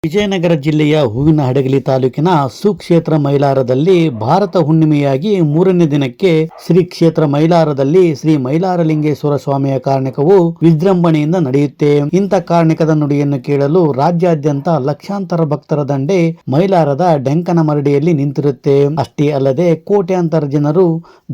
ವಿಜಯನಗರ ಜಿಲ್ಲೆಯ ಹೂವಿನಹಡಗಲಿ ತಾಲೂಕಿನ ಸುಕ್ಷೇತ್ರ ಮೈಲಾರದಲ್ಲಿ ಭಾರತ ಹುಣ್ಣಿಮೆಯಾಗಿ 3ನೇ ದಿನಕ್ಕೆ ಶ್ರೀ ಕ್ಷೇತ್ರ ಮೈಲಾರದಲ್ಲಿ ಶ್ರೀ ಮೈಲಾರಲಿಂಗೇಶ್ವರ ಸ್ವಾಮಿಯ ಕಾರ್ಣಿಕವು ವಿಜೃಂಭಣೆಯಿಂದ ನಡೆಯುತ್ತೆ. ಇಂಥ ಕಾರ್ಣಿಕದ ನುಡಿಯನ್ನು ಕೇಳಲು ರಾಜ್ಯಾದ್ಯಂತ ಲಕ್ಷಾಂತರ ಭಕ್ತರ ದಂಡೆ ಮೈಲಾರದ ಡೆಂಕನ ಮರಡಿಯಲ್ಲಿ ನಿಂತಿರುತ್ತೆ. ಅಷ್ಟೇ ಅಲ್ಲದೆ ಕೋಟ್ಯಾಂತರ ಜನರು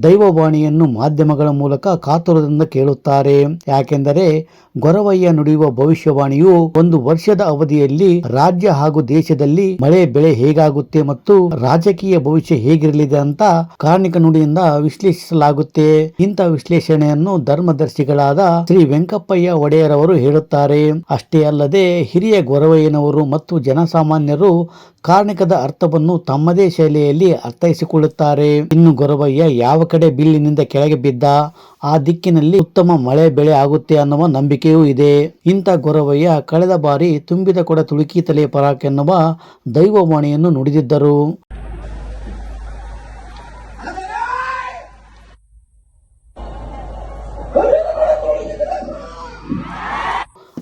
ದೈವವಾಣಿಯನ್ನು ಮಾಧ್ಯಮಗಳ ಮೂಲಕ ಕಾತುರದಿಂದ ಕೇಳುತ್ತಾರೆ. ಯಾಕೆಂದರೆ ಗೊರವಯ್ಯ ನುಡಿಯುವ ಭವಿಷ್ಯವಾಣಿಯು ಒಂದು ವರ್ಷದ ಅವಧಿಯಲ್ಲಿ ರಾಜ್ಯ ಹಾಗೂ ದೇಶದಲ್ಲಿ ಮಳೆ ಬೆಳೆ ಹೇಗಾಗುತ್ತೆ ಮತ್ತು ರಾಜಕೀಯ ಭವಿಷ್ಯ ಹೇಗಿರಲಿದೆ ಅಂತ ಕಾರ್ಣಿಕ ನುಡಿಯಿಂದ ವಿಶ್ಲೇಷಿಸಲಾಗುತ್ತೆ. ಇಂಥ ವಿಶ್ಲೇಷಣೆಯನ್ನು ಧರ್ಮದರ್ಶಿಗಳಾದ ಶ್ರೀ ವೆಂಕಪ್ಪಯ್ಯ ಒಡೆಯರ್ ಅವರು ಹೇಳುತ್ತಾರೆ. ಅಷ್ಟೇ ಅಲ್ಲದೆ ಹಿರಿಯ ಗೊರವಯ್ಯನವರು ಮತ್ತು ಜನಸಾಮಾನ್ಯರು ಕಾರ್ಣಿಕದ ಅರ್ಥವನ್ನು ತಮ್ಮದೇ ಶೈಲಿಯಲ್ಲಿ ಅರ್ಥೈಸಿಕೊಳ್ಳುತ್ತಾರೆ. ಇನ್ನು ಗೊರವಯ್ಯ ಯಾವ ಕಡೆ ಬಿಲ್ಲಿನಿಂದ ಕೆಳಗೆ ಬಿದ್ದ ಆ ದಿಕ್ಕಿನಲ್ಲಿ ಉತ್ತಮ ಮಳೆ ಬೆಳೆ ಆಗುತ್ತೆ ಅನ್ನುವ ನಂಬಿಕೆಯೂ ಇದೆ. ಇಂಥ ಗೊರವಯ್ಯ ಕಳೆದ ಬಾರಿ ತುಂಬಿದ ಕೊಡ ತುಳುಕಿ ತಲೆ ಪರಾಕ್ ಎನ್ನುವ ದೈವವಾಣಿಯನ್ನು ನುಡಿದಿದ್ದರು.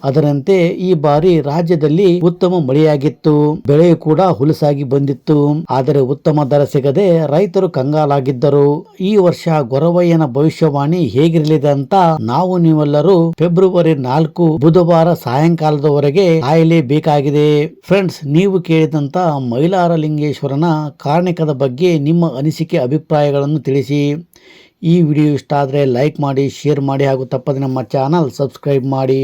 ಅದರಂತೆ ಈ ಬಾರಿ ರಾಜ್ಯದಲ್ಲಿ ಉತ್ತಮ ಮಳೆಯಾಗಿತ್ತು, ಬೆಳೆಯು ಕೂಡ ಹುಲಸಾಗಿ ಬಂದಿತ್ತು. ಆದರೆ ಉತ್ತಮ ದರ ಸಿಗದೆ ರೈತರು ಕಂಗಾಲಾಗಿದ್ದರು. ಈ ವರ್ಷ ಗೊರವಯ್ಯನ ಭವಿಷ್ಯವಾಣಿ ಹೇಗಿರಲಿದೆ ಅಂತ ನಾವು ನೀವೆಲ್ಲರೂ ಫೆಬ್ರವರಿ 4 ಬುಧವಾರ ಸಾಯಂಕಾಲದವರೆಗೆ ಕಾಯಲೇಬೇಕಾಗಿದೆ. ಫ್ರೆಂಡ್ಸ್, ನೀವು ಕೇಳಿದಂತ ಮೈಲಾರಲಿಂಗೇಶ್ವರನ ಕಾರ್ಣಿಕದ ಬಗ್ಗೆ ನಿಮ್ಮ ಅನಿಸಿಕೆ ಅಭಿಪ್ರಾಯಗಳನ್ನು ತಿಳಿಸಿ. ಈ ವಿಡಿಯೋ ಇಷ್ಟ ಆದರೆ ಲೈಕ್ ಮಾಡಿ, ಶೇರ್ ಮಾಡಿ ಹಾಗೂ ತಪ್ಪದೆ ನಮ್ಮ ಚಾನಲ್ ಸಬ್ಸ್ಕ್ರೈಬ್ ಮಾಡಿ.